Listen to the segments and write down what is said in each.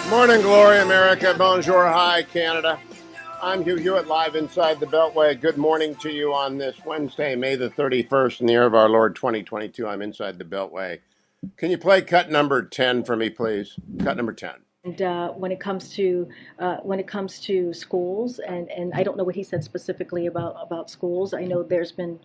Morning, glory, America. Bonjour, hi, Canada. I'm Hugh Hewitt, live inside the Beltway. Good morning to you on this Wednesday, May the 31st, in the year of our Lord 2022. I'm inside the Beltway. Can you play cut number 10 for me, please? Cut number 10. And when it comes to schools, and I don't know what he said specifically about schools. I know there's been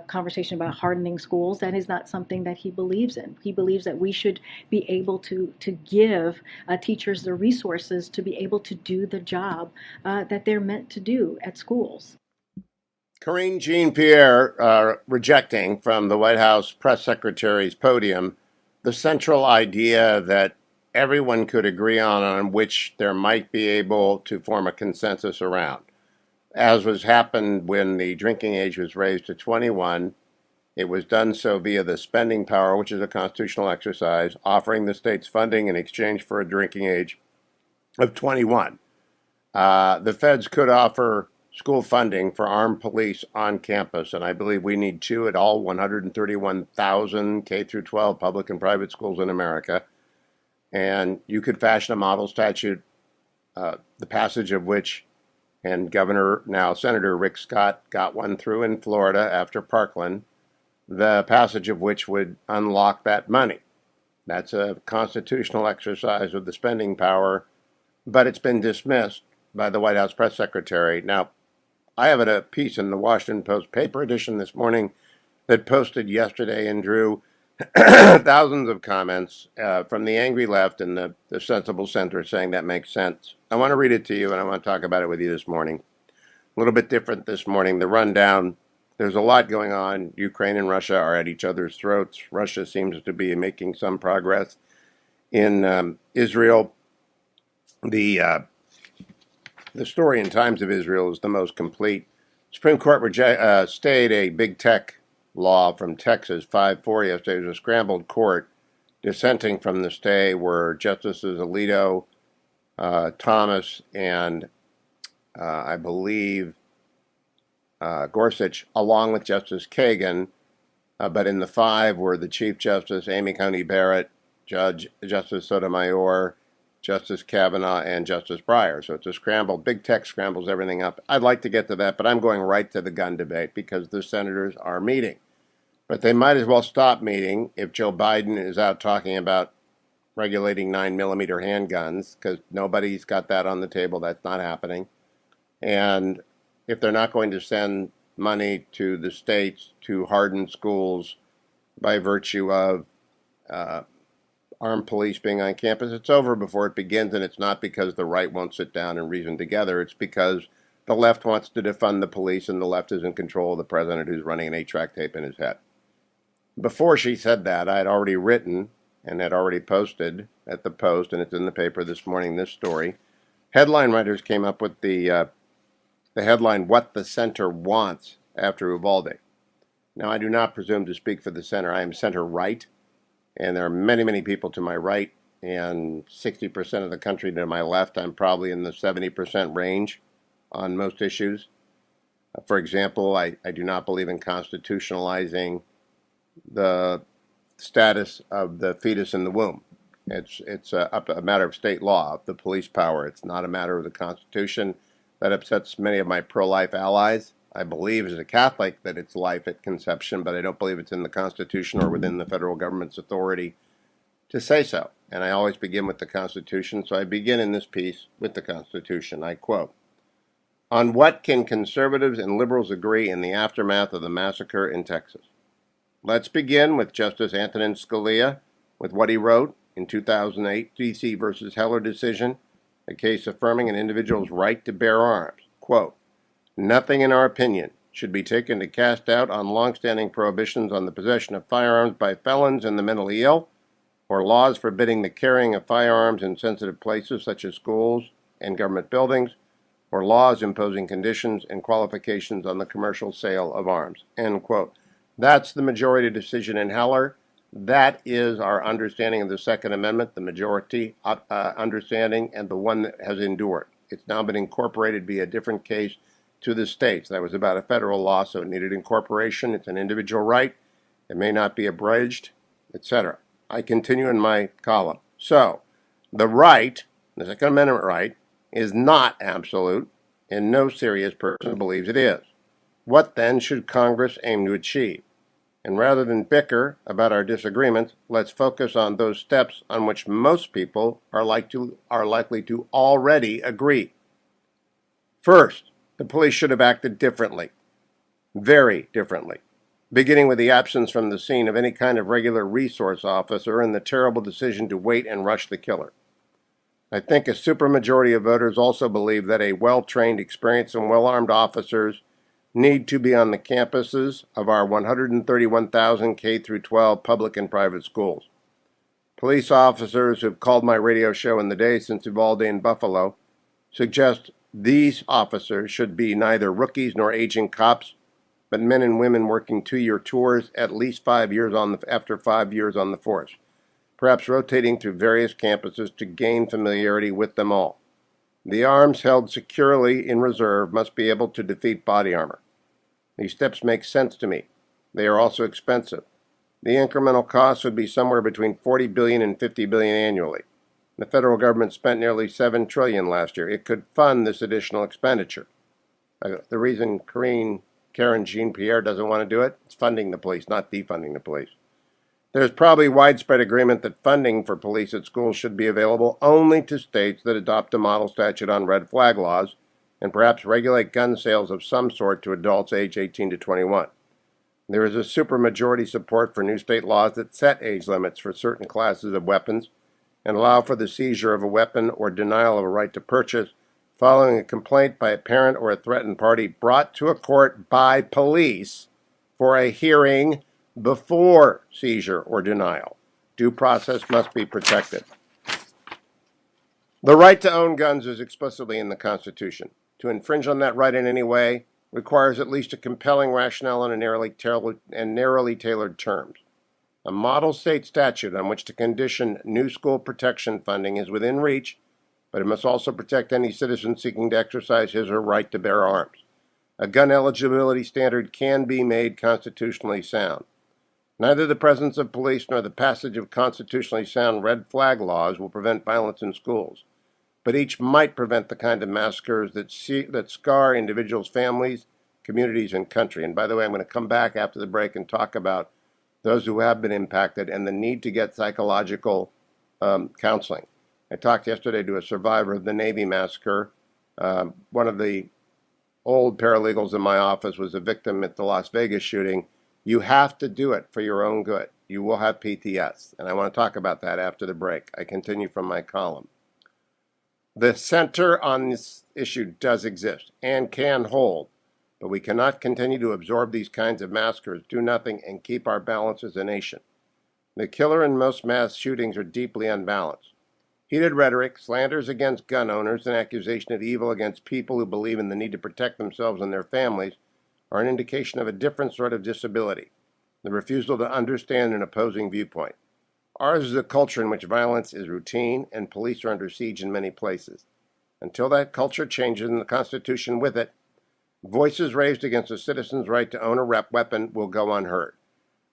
conversation about hardening schools. That is not something that he believes in. He believes that we should be able to give teachers the resources to be able to do the job that they're meant to do at schools. Karine Jean-Pierre rejecting from the White House press secretary's podium the central idea that everyone could agree on which there might be able to form a consensus around. As was happened when the drinking age was raised to 21, it was done so via the spending power, which is a constitutional exercise, offering the states funding in exchange for a drinking age of 21. The feds could offer school funding for armed police on campus, and I believe we need two at all 131,000 K through 12 public and private schools in America. And you could fashion a model statute, the passage of which, and Governor, now Senator Rick Scott, got one through in Florida after Parkland, the passage of which would unlock that money. That's a constitutional exercise of the spending power, but it's been dismissed by the White House press secretary. Now, I have a piece in the Washington Post paper edition this morning that posted yesterday and drew thousands of comments from the angry left and the sensible center saying that makes sense. I want to read it to you, and I want to talk about it with you this morning. A little bit different this morning. The rundown, there's a lot going on. Ukraine and Russia are at each other's throats. Russia seems to be making some progress in Israel. The story in Times of Israel is the most complete. Supreme Court stayed a big tech law from Texas 5-4 yesterday. It was a scrambled court. Dissenting from the stay were Justices Alito, Thomas, and I believe Gorsuch, along with Justice Kagan. But in the five were the Chief Justice, Amy Coney Barrett, Justice Sotomayor, Justice Kavanaugh, and Justice Breyer. So it's a scramble. Big tech scrambles everything up. I'd like to get to that, but I'm going right to the gun debate because the senators are meeting. But they might as well stop meeting if Joe Biden is out talking about regulating 9mm handguns, because nobody's got that on the table. That's not happening. And if they're not going to send money to the states to harden schools by virtue of armed police being on campus, it's over before it begins, and it's not because the right won't sit down and reason together. It's because the left wants to defund the police, and the left is in control of the president who's running an 8-track tape in his head. Before she said that, I had already written and had already posted at the Post, and it's in the paper this morning, this story. Headline writers came up with the headline, "What the Center Wants," after Uvalde. Now, I do not presume to speak for the center. I am center-right. And there are many, many people to my right, and 60% of the country to my left. I'm probably in the 70% range on most issues. For example, I do not believe in constitutionalizing the status of the fetus in the womb. It's a matter of state law, of the police power. It's not a matter of the Constitution. That upsets many of my pro-life allies. I believe as a Catholic that it's life at conception, but I don't believe it's in the Constitution or within the federal government's authority to say so. And I always begin with the Constitution, so I begin in this piece with the Constitution. I quote, "On what can conservatives and liberals agree in the aftermath of the massacre in Texas? Let's begin with Justice Antonin Scalia, with what he wrote in 2008, D.C. versus Heller decision, a case affirming an individual's right to bear arms. Quote, nothing in our opinion should be taken to cast doubt on longstanding prohibitions on the possession of firearms by felons and the mentally ill, or laws forbidding the carrying of firearms in sensitive places such as schools and government buildings, or laws imposing conditions and qualifications on the commercial sale of arms." End quote. That's the majority decision in Heller. That is our understanding of the Second Amendment, the majority understanding, and the one that has endured. It's now been incorporated via a different case to the states. That was about a federal law, so it needed incorporation. It's an individual right. It may not be abridged, etc. I continue in my column. So, the right, the Second Amendment right, is not absolute, and no serious person believes it is. What then should Congress aim to achieve? And rather than bicker about our disagreements, let's focus on those steps on which most people are likely to already agree. First, the police should have acted differently, very differently, beginning with the absence from the scene of any kind of regular resource officer and the terrible decision to wait and rush the killer. I think a supermajority of voters also believe that a well-trained, experienced, and well-armed officers need to be on the campuses of our 131,000 K through 12 public and private schools. Police officers who've called my radio show in the day since Uvalde and Buffalo suggest these officers should be neither rookies nor aging cops, but men and women working 2-year tours at least 5 years after 5 years on the force, perhaps rotating through various campuses to gain familiarity with them all. The arms held securely in reserve must be able to defeat body armor. These steps make sense to me. They are also expensive. The incremental cost would be somewhere between $40 billion and $50 billion annually. The federal government spent nearly $7 trillion last year. It could fund this additional expenditure. The reason Karen Jean-Pierre doesn't want to do it, it's funding the police, not defunding the police. There's probably widespread agreement that funding for police at schools should be available only to states that adopt a model statute on red flag laws and perhaps regulate gun sales of some sort to adults age 18 to 21. There is a supermajority support for new state laws that set age limits for certain classes of weapons and allow for the seizure of a weapon or denial of a right to purchase following a complaint by a parent or a threatened party brought to a court by police for a hearing before seizure or denial. Due process must be protected. The right to own guns is explicitly in the Constitution. To infringe on that right in any way requires at least a compelling rationale and narrowly tailored terms. A model state statute on which to condition new school protection funding is within reach, but it must also protect any citizen seeking to exercise his or her right to bear arms. A gun eligibility standard can be made constitutionally sound. Neither the presence of police nor the passage of constitutionally sound red flag laws will prevent violence in schools, but each might prevent the kind of massacres that scar individuals' families, communities, and country. And by the way, I'm going to come back after the break and talk about those who have been impacted and the need to get psychological counseling. I talked yesterday to a survivor of the Navy massacre. One of the old paralegals in my office was a victim at the Las Vegas shooting. You have to do it for your own good. You will have PTS, and I want to talk about that after the break. I continue from my column. The center on this issue does exist and can hold, but we cannot continue to absorb these kinds of massacres, do nothing, and keep our balance as a nation. The killer in most mass shootings are deeply unbalanced. Heated rhetoric, slanders against gun owners, and accusation of evil against people who believe in the need to protect themselves and their families are an indication of a different sort of disability, the refusal to understand an opposing viewpoint. Ours is a culture in which violence is routine and police are under siege in many places. Until that culture changes and the Constitution with it, voices raised against a citizen's right to own a weapon will go unheard.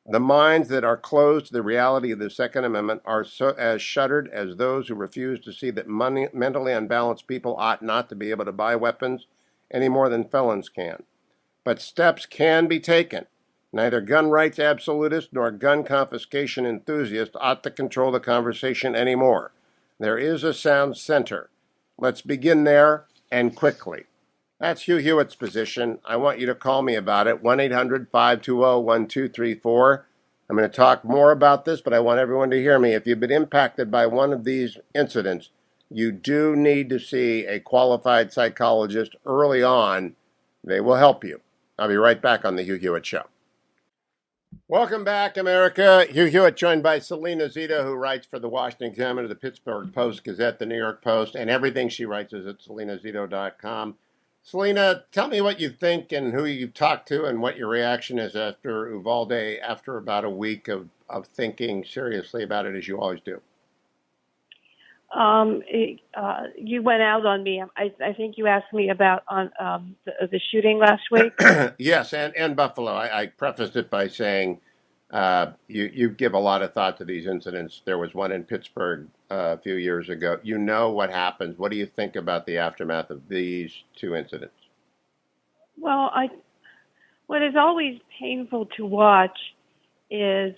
The minds that are closed to the reality of the Second Amendment are as shuttered as those who refuse to see that mentally unbalanced people ought not to be able to buy weapons any more than felons can. But steps can be taken. Neither gun rights absolutists nor gun confiscation enthusiasts ought to control the conversation anymore. There is a sound center. Let's begin there, and quickly. That's Hugh Hewitt's position. I want you to call me about it, 1-800-520-1234. I'm going to talk more about this, but I want everyone to hear me. If you've been impacted by one of these incidents, you do need to see a qualified psychologist early on. They will help you. I'll be right back on the Hugh Hewitt Show. Welcome back, America. Hugh Hewitt, joined by Salena Zito, who writes for the Washington Examiner, the Pittsburgh Post-Gazette, the New York Post, and everything she writes is at selenazito.com. Salena, tell me what you think and who you've talked to and what your reaction is after Uvalde, after about a week of thinking seriously about it, as you always do. You went out on me. I think you asked me about the shooting last week. Yes, and Buffalo. I prefaced it by saying You give a lot of thought to these incidents. There was one in Pittsburgh a few years ago. You know what happens. What do you think about the aftermath of these two incidents? Well, what is always painful to watch is,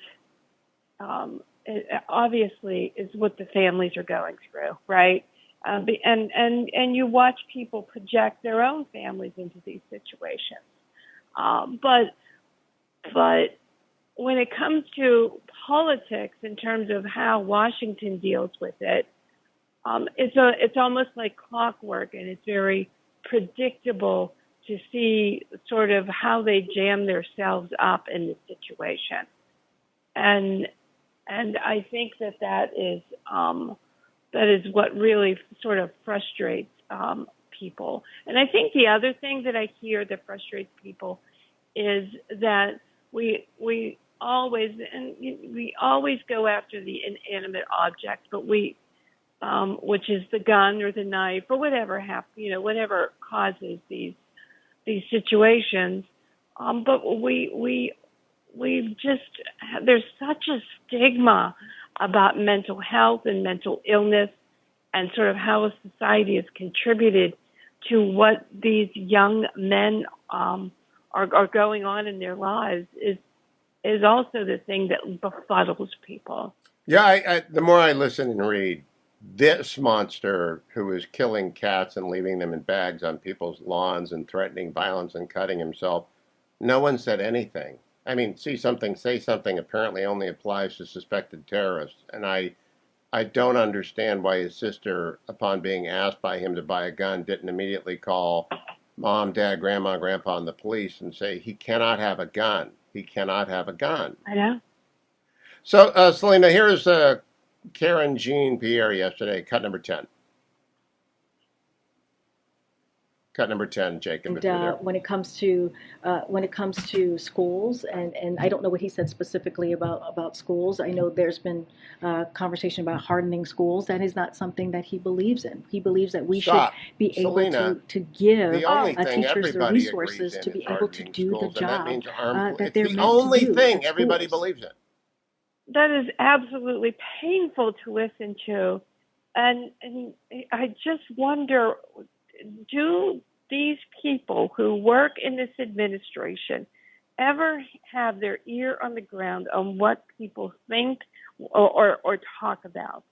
obviously, is what the families are going through, right? And you watch people project their own families into these situations. But when it comes to politics, in terms of how Washington deals with it, it's almost like clockwork, and it's very predictable to see sort of how they jam themselves up in this situation, and I think that is what really sort of frustrates people. And I think the other thing that I hear that frustrates people is that we always go after the inanimate object, but which is the gun or the knife or whatever whatever causes these situations. But we just, there's such a stigma about mental health and mental illness, and sort of how a society has contributed to what these young men are going on in their lives is also the thing that befuddles people. Yeah, the more I listen and read, this monster who is killing cats and leaving them in bags on people's lawns and threatening violence and cutting himself, no one said anything. I mean, see something, say something apparently only applies to suspected terrorists. And I don't understand why his sister, upon being asked by him to buy a gun, didn't immediately call mom, dad, grandma, grandpa, and the police and say, he cannot have a gun. He cannot have a gun. I know. So, Salena, here's Karen Jean Pierre yesterday, cut number 10. Cut number 10, Jacob, if you're there. When it comes to schools, and I don't know what he said specifically about schools. I know there's been conversation about hardening schools. That is not something that he believes in. He believes that we Stop. should be Salena, able to give the only thing teachers the everybody resources agrees to in be is able to hardening do the schools, and that job means that it's they're the meant only to do thing at everybody schools. believes in. That is absolutely painful to listen to, and I just wonder, do these people who work in this administration ever have their ear on the ground on what people think or talk about?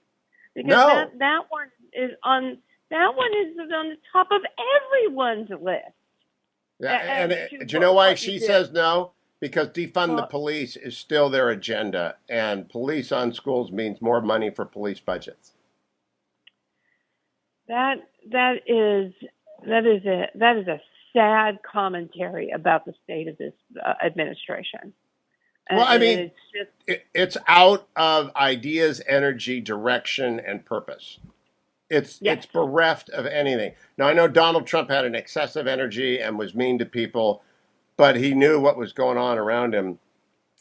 Because No. that one is on the top of everyone's list. Yeah, And do you know why what you she do. says no? Because defund the Well, police is still their agenda, and police on schools means more money for police budgets. that is a sad commentary about the state of this administration. Well, I And mean, it's just, it's out of ideas, energy, direction, and purpose. yes. It's bereft of anything. Now I know Donald Trump had an excessive energy and was mean to people, but he knew what was going on around him,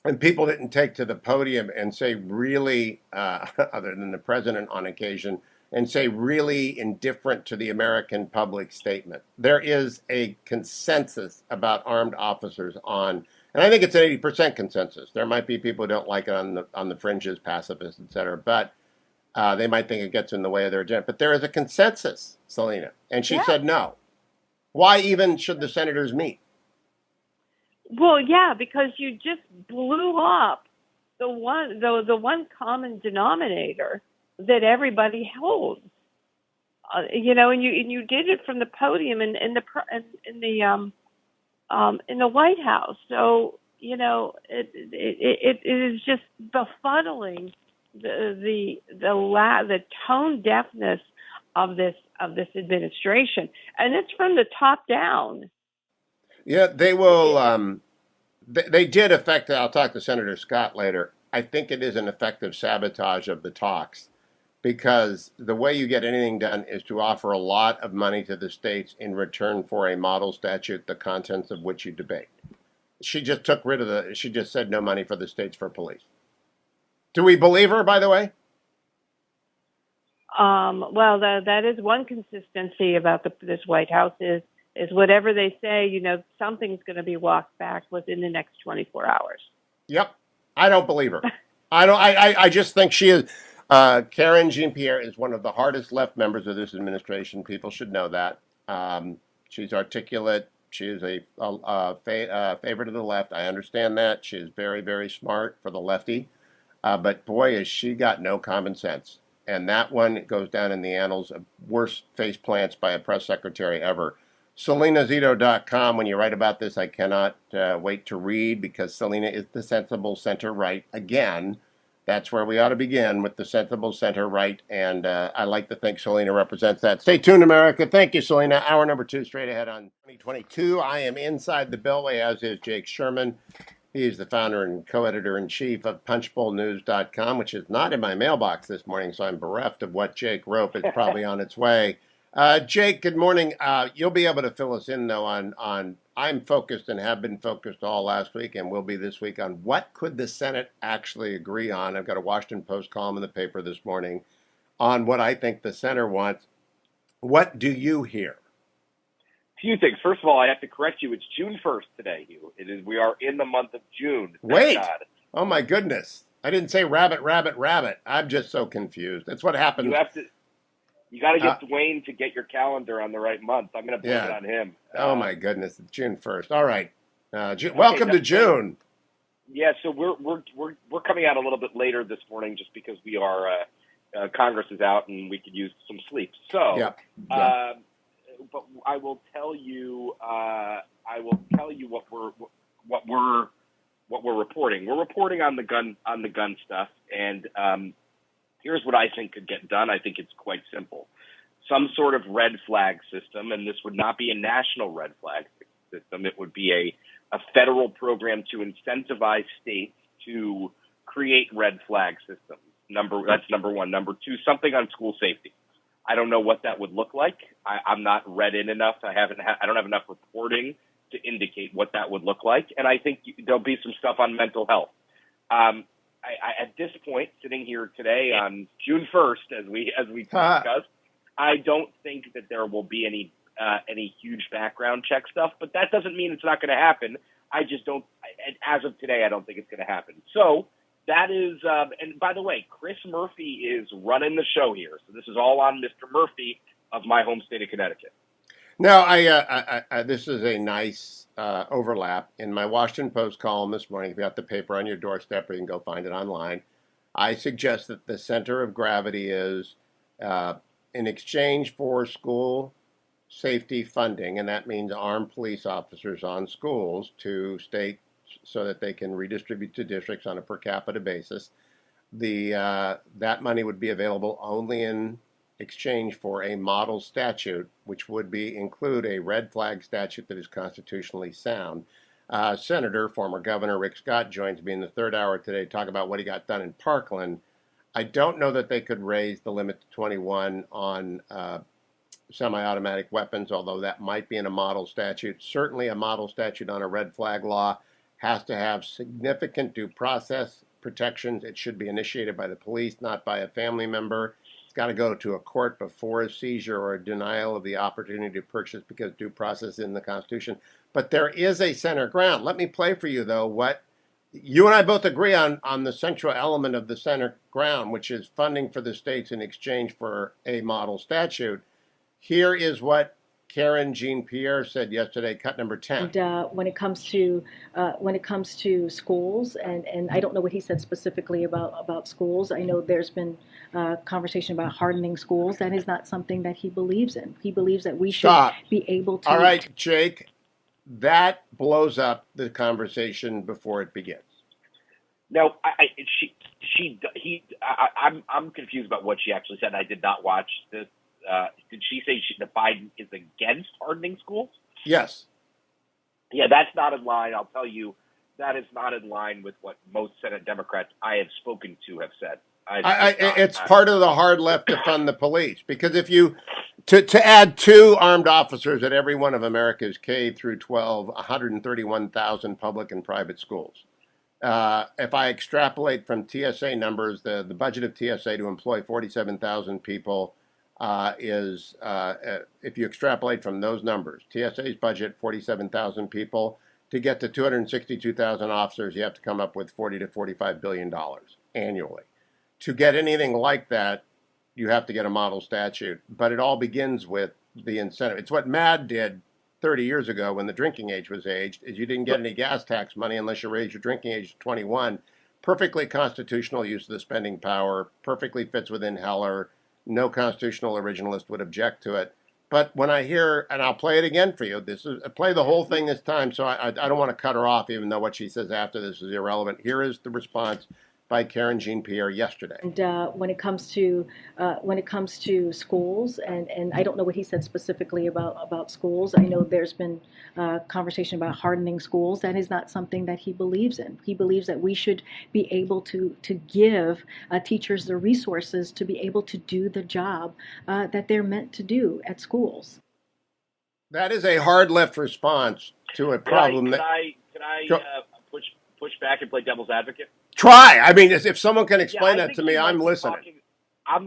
and people didn't take to the podium and say really, other than the president on occasion, and say really indifferent to the American public statement. There is a consensus about armed officers on, and I think it's an 80% consensus. There might be people who don't like it on the fringes, pacifists, et cetera, but they might think it gets in the way of their agenda. But there is a consensus, Salena, and she Yeah. said no. Why even should the senators meet? Well, yeah, because you just blew up the one common denominator that everybody holds. And you did it from the podium in the White House. So it is just befuddling the tone deafness of this administration, and it's from the top down. Yeah, they will. They did affect. I'll talk to Senator Scott later. I think it is an effective sabotage of the talks, because the way you get anything done is to offer a lot of money to the states in return for a model statute, the contents of which you debate. She just took rid of she just said no money for the states for police. Do we believe her, by the way? Well, that is one consistency about this White House is whatever they say, something's going to be walked back within the next 24 hours. Yep. I don't believe her. I don't. I just think she is. Karen Jean-Pierre is one of the hardest left members of this administration. People should know that. She's articulate. She is a favorite of the left. I understand that. She is very, very smart for the lefty. But boy, has she got no common sense. And that one goes down in the annals of worst face plants by a press secretary ever. SelenaZito.com. When you write about this, I cannot wait to read because Salena is the sensible center right again. That's where we ought to begin with the sensible center right. And I like to think Salena represents that. Stay tuned, America. Thank you, Salena. Hour number 2 straight ahead on 2022. I am inside the Beltway, as is Jake Sherman. He's the founder and co-editor-in-chief of punchbowlnews.com, which is not in my mailbox this morning, so I'm bereft of what Jake wrote. It's probably on its way. Jake, good morning. You'll be able to fill us in, though, on I'm focused and have been focused all last week and will be this week on what could the Senate actually agree on. I've got a Washington Post column in the paper this morning on what I think the center wants. What do you hear? Few things. First of all, I have to correct you. It's June 1st today, Hugh. It is. We are in the month of June. Wait. God. Oh, my goodness. I didn't say rabbit, rabbit, rabbit. I'm just so confused. That's what happens. You got to get Dwayne to get your calendar on the right month. I'm going to blame it on him. Oh, my goodness. It's June 1st. All right. Welcome to June. Yeah, so we're coming out a little bit later this morning just because we are Congress is out and we could use some sleep. So, but I will tell you what we're reporting. We're reporting on the gun stuff, and here's what I think could get done. I think it's quite simple. Some sort of red flag system, and this would not be a national red flag system. It would be a federal program to incentivize states to create red flag systems. That's number one. Number two, something on school safety. I don't know what that would look like. I'm not read in enough. I don't have enough reporting to indicate what that would look like. And I think there'll be some stuff on mental health. At this point, sitting here today on June 1st, as we discussed, I don't think that there will be any huge background check stuff. But that doesn't mean it's not going to happen. I just don't. As of today, I don't think it's going to happen. So. That is, and by the way, Chris Murphy is running the show here. So this is all on Mr. Murphy of my home state of Connecticut. Now, this is a nice overlap. In my Washington Post column this morning, if you got the paper on your doorstep or you can go find it online, I suggest that the center of gravity is in exchange for school safety funding, and that means armed police officers on schools to state so that they can redistribute to districts on a per capita basis. That money would be available only in exchange for a model statute, which would include a red flag statute that is constitutionally sound. Senator, former Governor Rick Scott joins me in the third hour today to talk about what he got done in Parkland. I don't know that they could raise the limit to 21 on semi-automatic weapons, although that might be in a model statute. Certainly a model statute on a red flag law has to have significant due process protections. It should be initiated by the police, not by a family member. It's got to go to a court before a seizure or a denial of the opportunity to purchase because due process is in the Constitution. But there is a center ground. Let me play for you, though, what you and I both agree on the central element of the center ground, which is funding for the states in exchange for a model statute. Here is what Karen Jean-Pierre said yesterday, cut number 10. And when it comes to schools, and I don't know what he said specifically about schools. I know there's been conversation about hardening schools. That is not something that he believes in. He believes that we should be able to. All right, Jake, that blows up the conversation before it begins. No, I'm confused about what she actually said. I did not watch this. Did she say the Biden is against hardening schools? Yes. Yeah, that's not in line. I'll tell you, that is not in line with what most Senate Democrats I have spoken to have said. It's part of the hard left to fund the police, because if you to add 2 armed officers at every one of America's K through 12, 131,000 public and private schools. If I extrapolate from TSA numbers, the budget of TSA to employ 47,000 people. If you extrapolate from those numbers, TSA's budget, 47,000 people, to get to 262,000 officers, you have to come up with $40 to $45 billion annually. To get anything like that, you have to get a model statute. But it all begins with the incentive. It's what MAD did 30 years ago when the drinking age was aged, is you didn't get any gas tax money unless you raised your drinking age to 21. Perfectly constitutional use of the spending power, perfectly fits within Heller. No constitutional originalist would object to it. But when I hear, and I'll play it again for you, this is play the whole thing this time, so I don't want to cut her off, even though what she says after this is irrelevant. Here is the response by Karen Jean-Pierre yesterday. And when it comes to schools, and I don't know what he said specifically about schools. I know there's been conversation about hardening schools. That is not something that he believes in. He believes that we should be able to give teachers the resources to be able to do the job that they're meant to do at schools. That is a hard left response to a problem. Can I push back and play devil's advocate? Try. I mean, if someone can explain that to me, I'm listening. I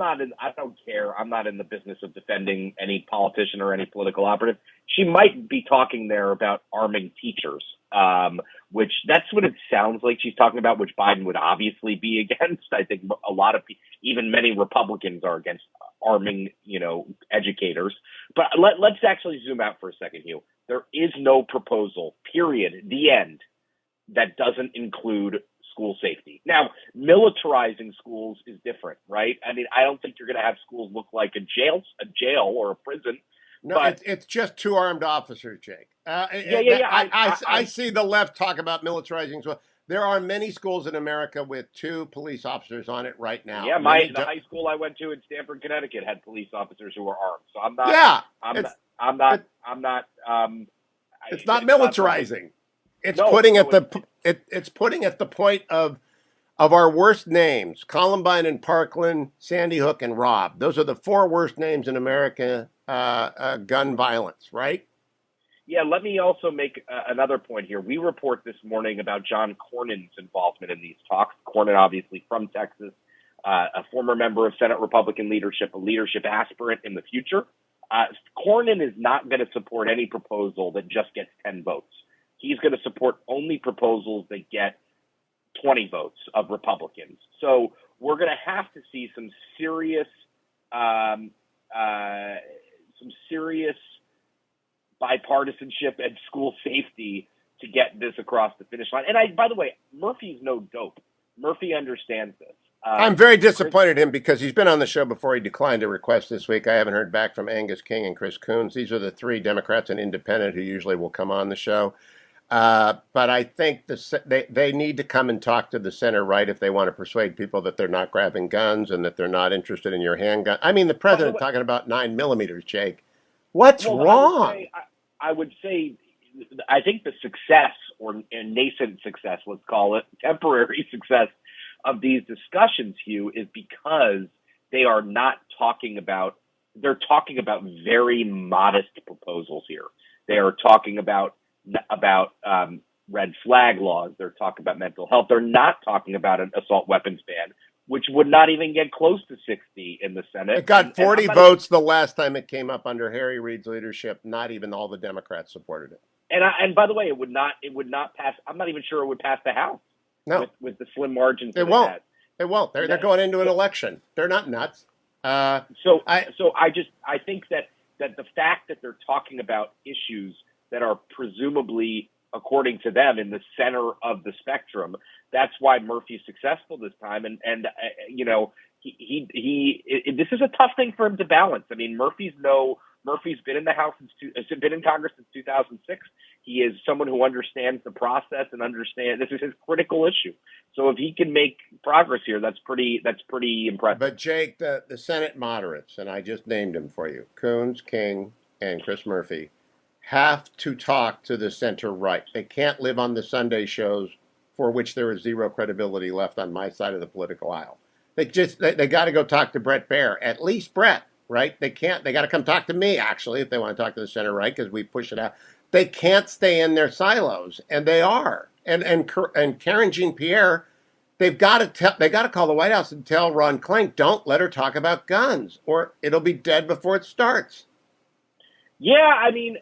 don't care. I'm not in the business of defending any politician or any political operative. She might be talking there about arming teachers, which that's what it sounds like she's talking about, which Biden would obviously be against. I think a lot of people, even many Republicans, are against arming, educators. But let's actually zoom out for a second, Hugh. There is no proposal, period, the end, that doesn't include school safety. Now, militarizing schools is different, right? I mean, I don't think you're going to have schools look like a jail or a prison. No, but it's just two armed officers, Jake. I see the left talk about militarizing schools. There are many schools in America with two police officers on it right now. Yeah, the high school I went to in Stamford, Connecticut had police officers who were armed. So I'm not. Yeah, it's not militarizing. It's putting at the point of our worst names: Columbine and Parkland, Sandy Hook and Rob. Those are the four worst names in America. Gun violence, right? Yeah. Let me also make another point here. We report this morning about John Cornyn's involvement in these talks. Cornyn, obviously from Texas, a former member of Senate Republican leadership, a leadership aspirant in the future. Cornyn is not going to support any proposal that just gets 10 votes. He's going to support only proposals that get 20 votes of Republicans. So we're going to have to see some serious bipartisanship and school safety to get this across the finish line. And by the way, Murphy's no dope. Murphy understands this. I'm very disappointed in him because he's been on the show before. He declined a request this week. I haven't heard back from Angus King and Chris Coons. These are the three Democrats and independent who usually will come on the show. But I think they need to come and talk to the center right if they want to persuade people that they're not grabbing guns and that they're not interested in your handgun. I mean, the president talking about 9mm, Jake. What's wrong? I would say, I think the success or nascent success, let's call it, temporary success of these discussions, Hugh, is because they are not talking about, they're talking about very modest proposals here. They are talking about red flag laws. They're talking about mental health. They're not talking about an assault weapons ban, which would not even get close to 60 in the Senate. It got 40 votes the last time it came up under Harry Reid's leadership. Not even all the Democrats supported it. And by the way, it would not pass. I'm not even sure it would pass the House. No, with the slim margins. It won't. It won't. They're going into an election. They're not nuts. I think that the fact that they're talking about issues that are presumably, according to them, in the center of the spectrum, that's why Murphy's successful this time. And this is a tough thing for him to balance. I mean, Murphy's been in the House been in Congress since 2006. He is someone who understands the process and understands this is his critical issue. So if he can make progress here, that's pretty impressive. But Jake, the Senate moderates, and I just named them for you, Coons, King, and Chris Murphy, have to talk to the center right. They can't live on the Sunday shows for which there is zero credibility left on my side of the political aisle. They got to go talk to Brett Baer, at least Brett, right? They got to come talk to me, actually, if they want to talk to the center right, because we push it out. They can't stay in their silos, and they are. And Karen Jean-Pierre, they got to call the White House and tell Ron Klain, don't let her talk about guns, or it'll be dead before it starts. Yeah, I mean,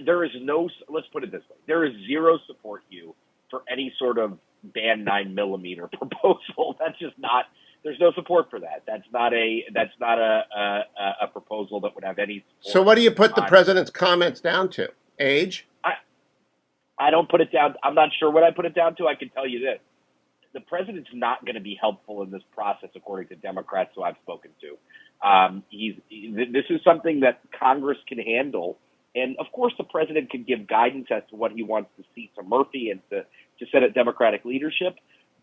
there is no, let's put it this way, there is zero support, Hugh, for any sort of ban 9mm proposal. That's just not, there's no support for that. That's not a proposal that would have any support. So what do you put the president's comments down to? Age? I don't put it down. I'm not sure what I put it down to. I can tell you this. The president's not going to be helpful in this process, according to Democrats who I've spoken to. This is something that Congress can handle. And, of course, the president can give guidance as to what he wants to see to Murphy and to Senate Democratic leadership.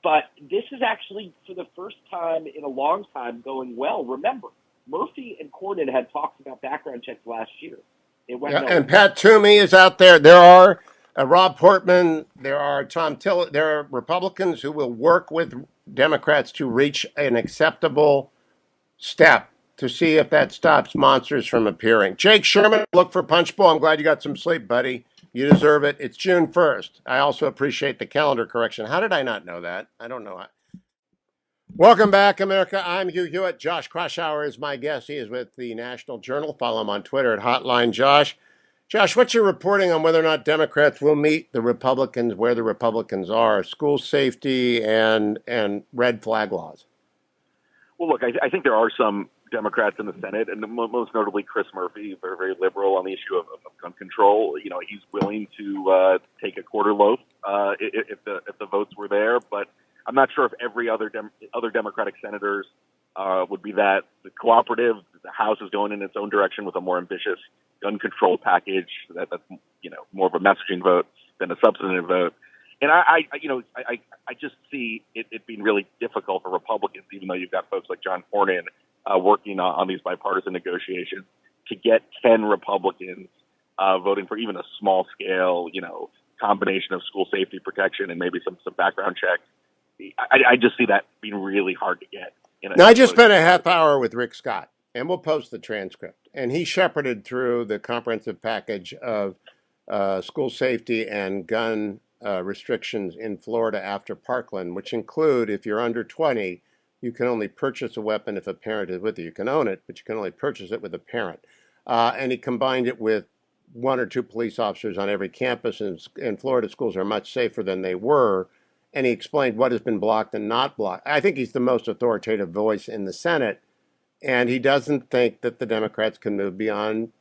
But this is actually, for the first time in a long time, going well. Remember, Murphy and Cornyn had talks about background checks last year. And Pat Toomey is out there. There are Rob Portman. There are Tom Tillett. There are Republicans who will work with Democrats to reach an acceptable step to see if that stops monsters from appearing. Jake Sherman, look for Punchbowl. I'm glad you got some sleep, buddy. You deserve it. It's June 1st. I also appreciate the calendar correction. How did I not know that? I don't know. Welcome back, America. I'm Hugh Hewitt. Josh Kraushaar is my guest. He is with the National Journal. Follow him on Twitter at Hotline Josh. Josh, what's your reporting on whether or not Democrats will meet the Republicans where the Republicans are, school safety and red flag laws? Well, look, I think there are some Democrats in the Senate, and most notably Chris Murphy, very, very liberal on the issue of gun control. You know, he's willing to take a quarter loaf if the votes were there, but I'm not sure if every other Democratic senators would be that cooperative. The House is going in its own direction with a more ambitious gun control package that's more of a messaging vote than a substantive vote. And I just see it being really difficult for Republicans, even though you've got folks like John Cornyn working on these bipartisan negotiations, to get 10 Republicans voting for even a small scale, combination of school safety protection and maybe some background checks. I just see that being really hard to get. Now, I just spent a half hour with Rick Scott, and we'll post the transcript. And he shepherded through the comprehensive package of school safety and gun restrictions in Florida after Parkland, which include, if you're under 20, you can only purchase a weapon if a parent is with you. You can own it, but you can only purchase it with a parent. And he combined it with 1 or 2 police officers on every campus, and Florida schools are much safer than they were. And he explained what has been blocked and not blocked. I think he's the most authoritative voice in the Senate, and he doesn't think that the Democrats can move beyond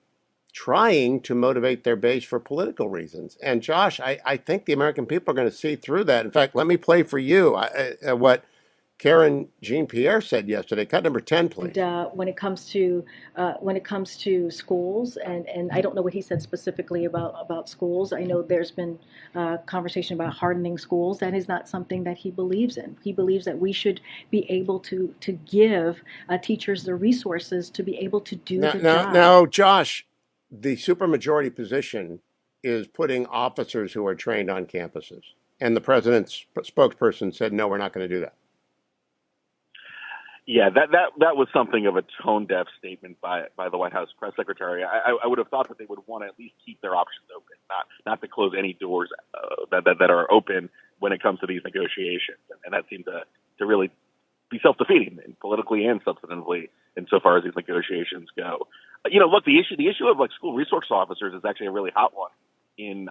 trying to motivate their base for political reasons. And Josh, I think the American people are going to see through that. In fact, let me play for you what Karen Jean-Pierre said yesterday. Cut number 10, please. And when it comes to schools, and I don't know what he said specifically about schools. I know there's been conversation about hardening schools. That is not something that he believes in. He believes that we should be able to give teachers the resources to be able to do the job. Now, Josh, the supermajority position is putting officers who are trained on campuses, and the president's spokesperson said, "No, we're not going to do that." Yeah, that was something of a tone-deaf statement by the White House press secretary. I would have thought that they would want to at least keep their options open, not to close any doors that are open when it comes to these negotiations. And that seemed to really be self-defeating, and politically and substantively, insofar as these negotiations go. Look, the issue of like school resource officers is actually a really hot one in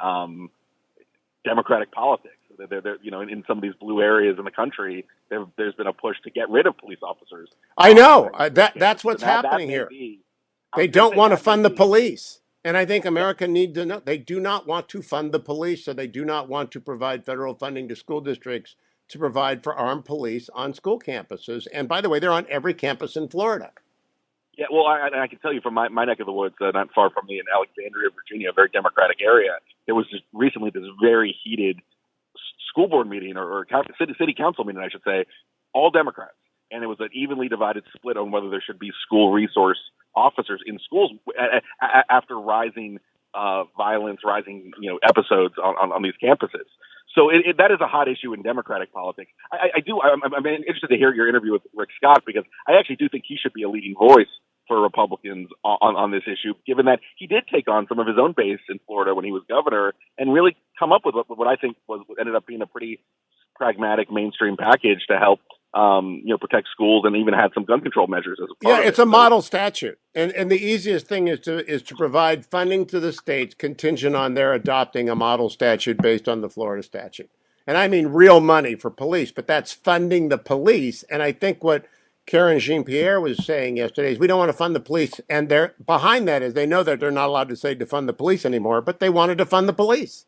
Democratic politics. They're in some of these blue areas in the country, there's been a push to get rid of police officers. I know that's what's happening here. They don't want to fund the police, and I think America needs to know they do not want to fund the police, so they do not want to provide federal funding to school districts to provide for armed police on school campuses. And by the way, they're on every campus in Florida. Yeah, well, I can tell you from my neck of the woods, not far from me in Alexandria, Virginia, a very Democratic area, there was just recently this very heated school board meeting or city council meeting, I should say, all Democrats. And it was an evenly divided split on whether there should be school resource officers in schools after rising violence, rising episodes on these campuses. So that is a hot issue in Democratic politics. I'm interested to hear your interview with Rick Scott, because I actually do think he should be a leading voice for Republicans on this issue, given that he did take on some of his own base in Florida when he was governor and really come up with what I think ended up being a pretty pragmatic mainstream package to help protect schools and even had some gun control measures as a part Yeah, of it's it. a model statute, and the easiest thing is to provide funding to the states contingent on their adopting a model statute based on the Florida statute. And I mean real money for police, but that's funding the police. And I think what Karen Jean-Pierre was saying yesterday is we don't want to fund the police, and they're behind that is they know that they're not allowed to say defund the police anymore, but they wanted to fund the police.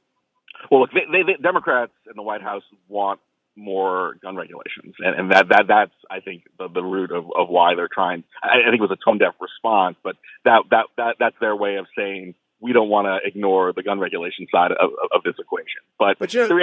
Well, look, they Democrats in the White House want more gun regulations, and that's I think the root of why they're trying. I think it was a tone deaf response, but that's their way of saying we don't want to ignore the gun regulation side of this equation. But the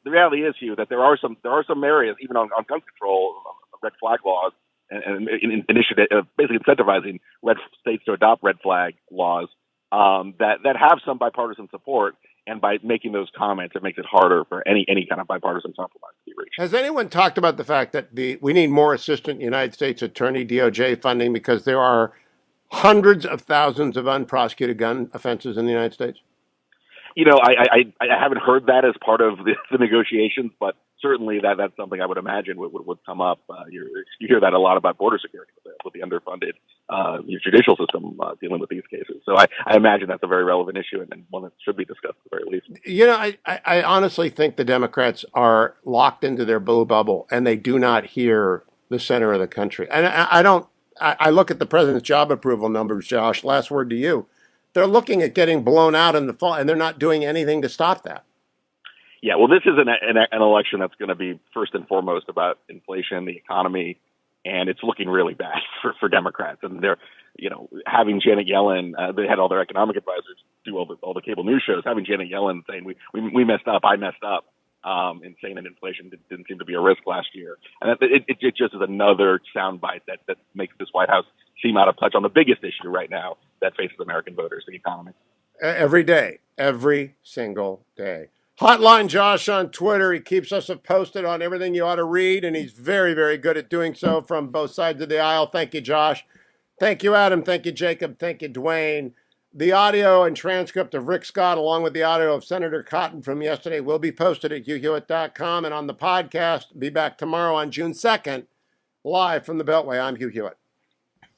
reality is, Hugh, that there are some areas even on gun control, red flag laws, and initiative basically incentivizing red states to adopt red flag laws that have some bipartisan support. And by making those comments, it makes it harder for any kind of bipartisan compromise to be reached. Has anyone talked about the fact that we need more assistant United States Attorney DOJ funding because there are hundreds of thousands of unprosecuted gun offenses in the United States? I haven't heard that as part of the negotiations, but certainly that's something I would imagine would come up. You hear that a lot about border security with the underfunded judicial system dealing with these cases. So I imagine that's a very relevant issue and one that should be discussed at the very least. I honestly think the Democrats are locked into their blue bubble and they do not hear the center of the country. And I look at the president's job approval numbers, Josh, last word to you. They're looking at getting blown out in the fall, and they're not doing anything to stop that. Yeah, well, this is an election that's going to be first and foremost about inflation, the economy, and it's looking really bad for Democrats. And they're, having Janet Yellen, they had all their economic advisors do all the cable news shows, having Janet Yellen saying we messed up, I messed up, and saying that inflation didn't seem to be a risk last year. And it just is another soundbite that makes this White House seem out of touch on the biggest issue right now that faces American voters, the economy. Every day, every single day. Hotline Josh on Twitter. He keeps us posted on everything you ought to read, and he's very, very good at doing so from both sides of the aisle. Thank you, Josh. Thank you, Adam. Thank you, Jacob. Thank you, Dwayne. The audio and transcript of Rick Scott, along with the audio of Senator Cotton from yesterday, will be posted at hughhewitt.com and on the podcast. Be back tomorrow on June 2nd, live from the Beltway. I'm Hugh Hewitt.